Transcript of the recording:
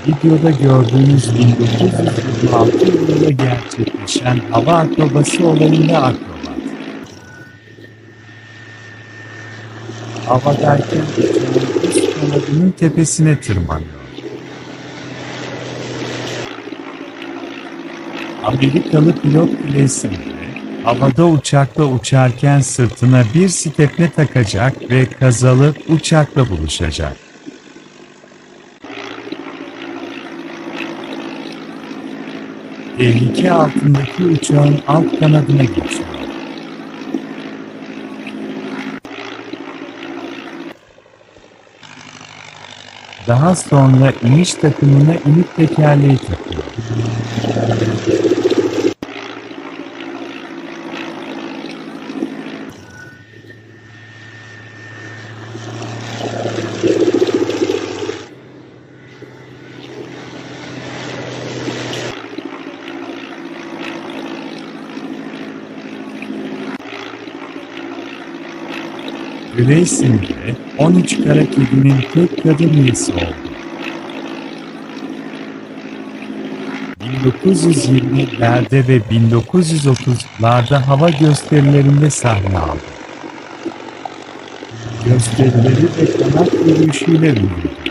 Videoda gördüğünüz 1926 yılında gerçekleşen hava akrobası olayında akrobat. Havadayken uçağın üst kanadının tepesine tırmanıyor. Amerikalı pilot Gleason havada uçakla uçarken sırtına bir stepne takacak ve kazalı uçakla buluşacak. Tehlike altındaki uçağın alt kanadına geçiyor. Daha sonra iniş takımına inip tekerleği takıyor. Grayson de 13 Kara Kedi'nin tek kadın üyesi oldu. 1920'lerde ve 1930'larda hava gösterilerinde sahne aldı. Gösterileri ve kanat yürüyüşüyle ünlüdür.